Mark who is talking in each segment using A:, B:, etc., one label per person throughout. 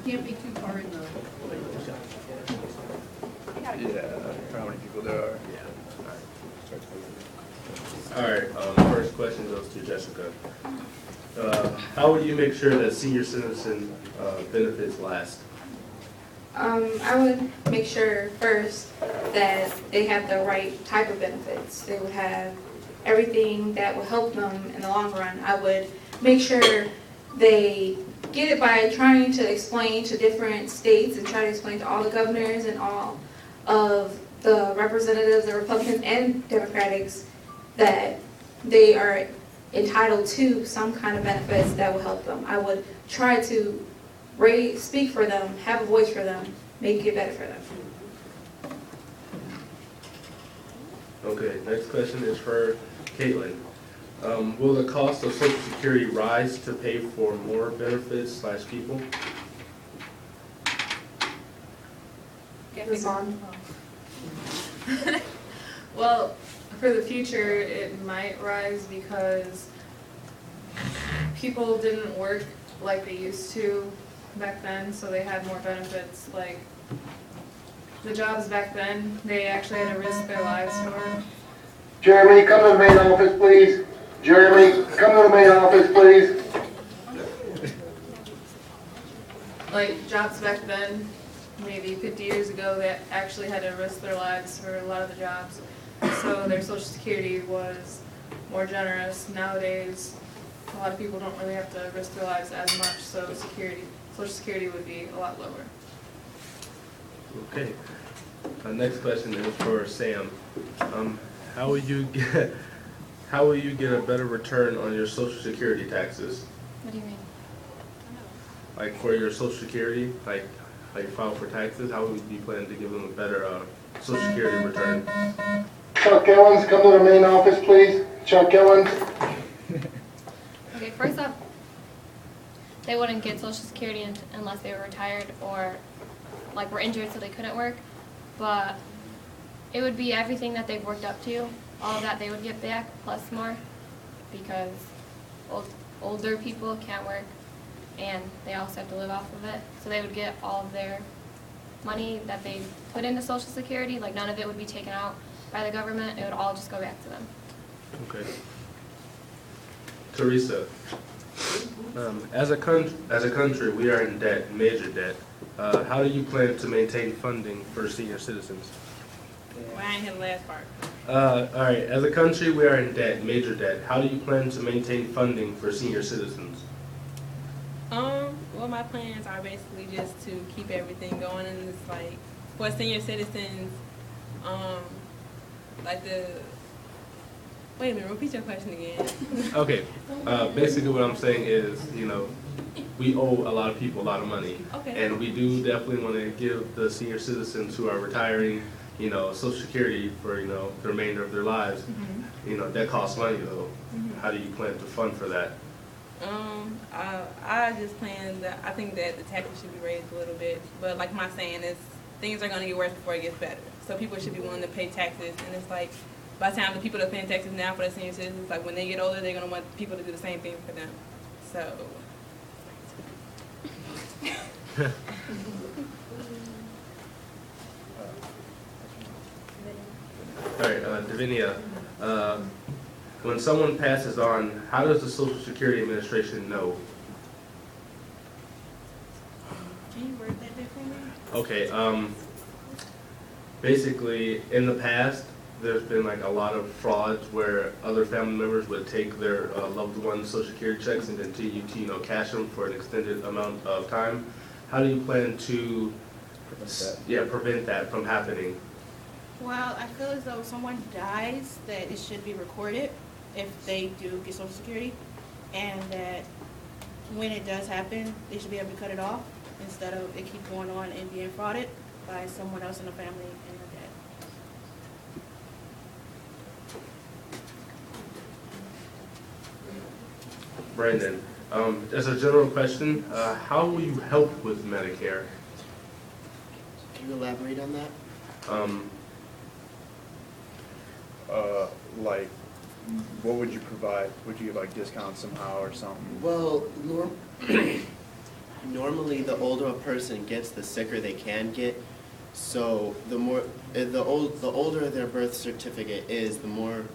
A: can't be too far in the.
B: Yeah, how many people there are?
C: All right, first question goes to Jessica. How would you make sure that senior citizen benefits last?
D: I would make sure first that they have the right type of benefits. They would have everything that will help them in the long run. I would make sure they get it by trying to explain to different states and try to explain to all the governors and all of the representatives, the Republicans and Democrats, that they are entitled to some kind of benefits that will help them. I would try to speak for them, have a voice for them, make it better for them.
C: Okay, next question is for Caitlin. Will the cost of Social Security rise to pay for more benefits / people?
E: Well, for the future, it might rise because people didn't work like they used to back then, so they had more benefits. Like the jobs back then, they actually had to risk their lives for.
F: Jeremy, come to the main office, please. Jeremy, come to the main office, please.
E: Like jobs back then, maybe 50 years ago, they actually had to risk their lives for a lot of the jobs. So their Social Security was more generous. Nowadays, a lot of people don't really have to risk their lives as much, so Social Security would be a lot lower.
C: Okay. Next question is for Sam. How will you get a better return on your Social Security taxes?
G: What do you mean?
C: Like for your Social Security, like file for taxes, how would you plan to give them a better Social Security return?
F: Chuck Ellens, come to the main office, please. Chuck Ellens.
G: Okay, first up, they wouldn't get Social Security unless they were retired or like were injured so they couldn't work. But it would be everything that they've worked up to, all of that they would get back plus more, because older people can't work and they also have to live off of it. So they would get all of their money that they put into Social Security, like none of it would be taken out by the government, it would all just go back to them.
C: Okay. Teresa, as a country, we are in debt, major debt. How do you plan to maintain funding for senior citizens?
H: Well, I ain't hear the last part.
C: All right, as a country, we are in debt, major debt. How do you plan to maintain funding for senior citizens?
H: Well, my plans are basically just to keep everything going, and it's like for senior citizens, like the. Wait a minute, repeat your question again.
C: Okay, basically what I'm saying is, we owe a lot of people a lot of money.
H: Okay.
C: And we do definitely want to give the senior citizens who are retiring, Social Security for, the remainder of their lives.
H: Mm-hmm.
C: That costs money though.
H: Mm-hmm.
C: How do you plan to fund for that?
H: I just plan that I think that the taxes should be raised a little bit, but like my saying is, things are going to get worse before it gets better. So people should be willing to pay taxes, and it's like, by the time the people that are paying taxes now for the senior citizens, like when they get older, they're going to want people to do the same thing for them. So.
C: All right, Davinia, when someone passes on, how does the Social Security Administration know?
H: Can you word that differently?
C: Okay, basically, in the past, there's been like a lot of frauds where other family members would take their loved one's Social Security checks and continue to, cash them for an extended amount of time. How do you plan to prevent that from happening?
A: Well, I feel as though if someone dies, that it should be recorded if they do get Social Security, and that when it does happen, they should be able to cut it off instead of it keep going on and being frauded by someone else in the family and the dead.
C: Brandon, as a general question, how will you help with Medicare?
I: Can you elaborate on that?
B: Like, what would you provide? Would you give like discounts somehow or something?
I: Well, Normally, the older a person gets, the sicker they can get. So the older their birth certificate is, the more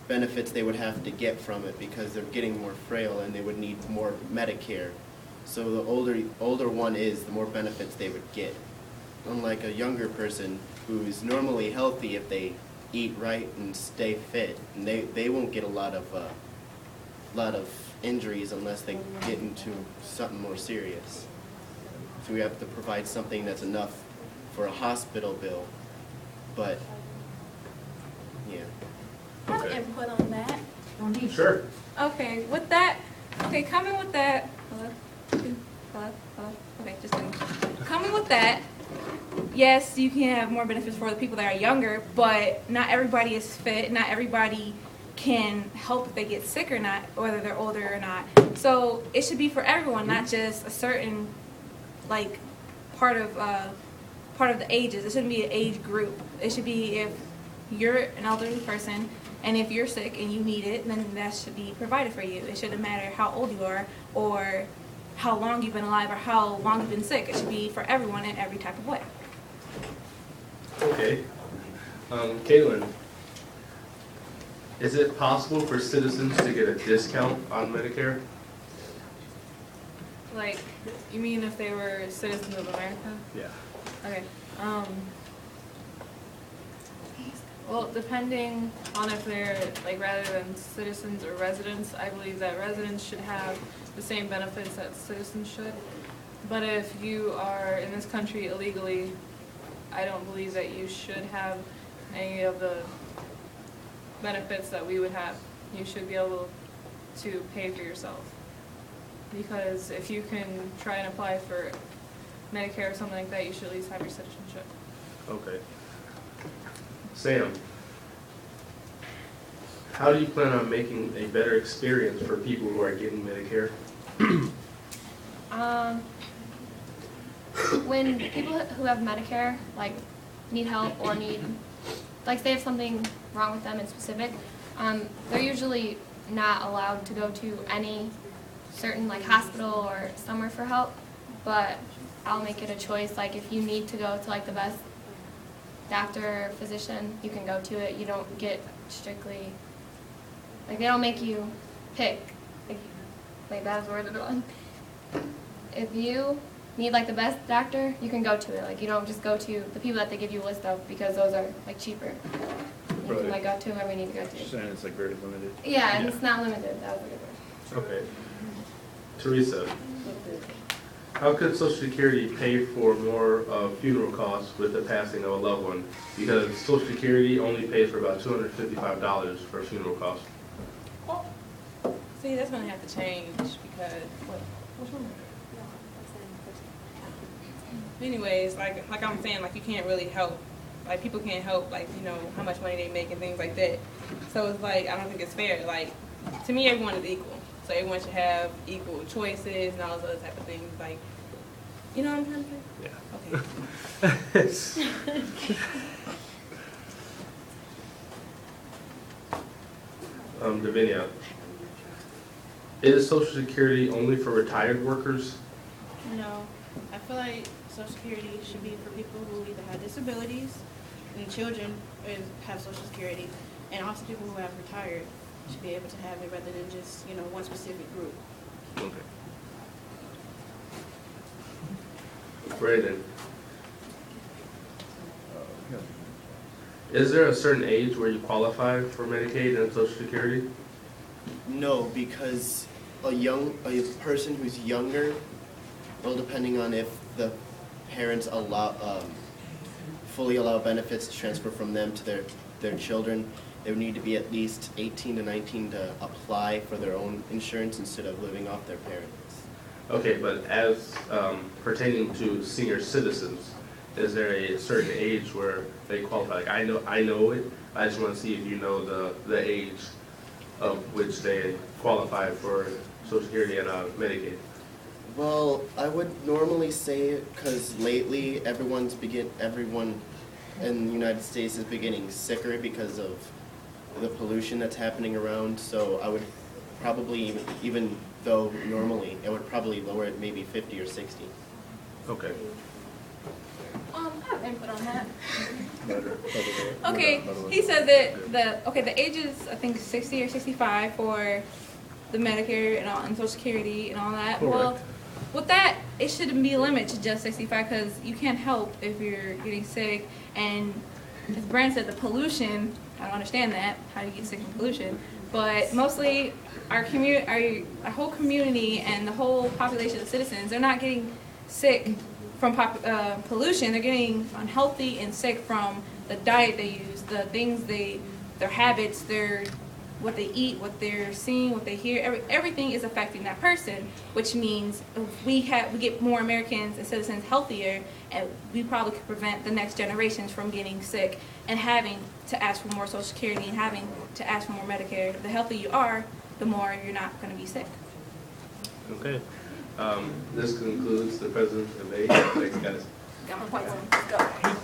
I: benefits they would have to get from it because they're getting more frail and they would need more Medicare. So the older one is, the more benefits they would get. Unlike a younger person who's normally healthy if they eat right and stay fit, and they won't get a lot of injuries unless they get into something more serious. So we have to provide something that's enough for a hospital bill, but yeah.
H: I have
C: Okay.
H: input on that.
C: Sure.
H: Okay, with that, coming with that, hello, okay, just kidding. Coming with that, yes, you can have more benefits for the people that are younger, but not everybody is fit, not everybody can help if they get sick or not, whether they're older or not. So it should be for everyone, not just a certain, like, part of the ages. It shouldn't be an age group. It should be if you're an elderly person and if you're sick and you need it, then that should be provided for you. It shouldn't matter how old you are or how long you've been alive or how long you've been sick. It should be for everyone in every type of way.
C: Okay. Caitlin, is it possible for citizens to get a discount on Medicare?
E: Like, you mean if they were citizens of America?
C: Yeah.
E: Okay. Well, depending on if they're, like, rather than citizens or residents, I believe that residents should have the same benefits that citizens should. But if you are in this country illegally, I don't believe that you should have any of the benefits that we would have. You should be able to pay for yourself. Because if you can try and apply for Medicare or something like that, you should at least have your citizenship.
C: Okay. Sam, how do you plan on making a better experience for people who are getting Medicare?
G: When people who have Medicare, like, need help or need, like, they have something wrong with them in specific, they're usually not allowed to go to any certain, like, hospital or somewhere for help, but I'll make it a choice. Like, if you need to go to, like, the best doctor or physician, you can go to it. You don't get strictly, like, they don't make you pick. Like that is worded wrong. If you need, like, the best doctor, you can go to it. Like, you don't just go to the people that they give you a list of because those are, like, cheaper. You can, like, go to whoever you need to go
B: You're
G: to.
B: saying it's like very limited.
G: Yeah, and it's not limited. That was a good word.
C: Okay. Teresa, how could Social Security pay for more funeral costs with the passing of a loved one? Because Social Security only pays for about $255 for funeral costs.
H: See, that's gonna have to change because anyways, like I'm saying, like you can't really help. Like people can't help, like, you know, how much money they make and things like that. So it's like I don't think it's fair. Like to me, everyone is equal. So everyone should have equal choices and all those other type of things. Like, you know what I'm trying to say?
C: Yeah. Okay. Davinia, is Social Security only for retired workers?
A: No, I feel like Social Security should be for people who either have disabilities, and children have Social Security, and also people who have retired should be able to have it rather than just, you know, one specific group.
C: Okay. Brandon, is there a certain age where you qualify for Medicaid and Social Security?
I: No, because a person who's younger, well, depending on if the parents fully allow benefits to transfer from them to their children, they would need to be at least 18 to 19 to apply for their own insurance instead of living off their parents.
C: Okay, but as pertaining to senior citizens, is there a certain age where they qualify? Like I know it. I just want to see if you know the age of which they qualify for Social Security and Medicaid.
I: Well, I would normally say it because lately everyone in the United States is getting sicker because of the pollution that's happening around. So I would probably even though normally it would probably lower it maybe 50 or 60.
C: Okay.
E: I have input on that.
B: Better.
E: Okay, he said that the age is, I think, 60 or 65 for the Medicare and all, and Social Security and all that. Well,
C: Correct.
E: with that, it shouldn't be limited to just 65 because you can't help if you're getting sick. And as Brand said, the pollution, I don't understand that, how do you get sick from pollution? But mostly our whole community and the whole population of citizens, they're not getting sick from pollution. They're getting unhealthy and sick from the diet they use, the things their habits, what they eat, what they're seeing, what they hear. Everything is affecting that person, which means if we get more Americans and citizens healthier, and we probably could prevent the next generations from getting sick and having to ask for more Social Security and having to ask for more Medicare. The healthier you are, the more you're not going to be sick.
C: Okay. This concludes the president's debate. Thanks, guys.
E: Got my points on. Let's go.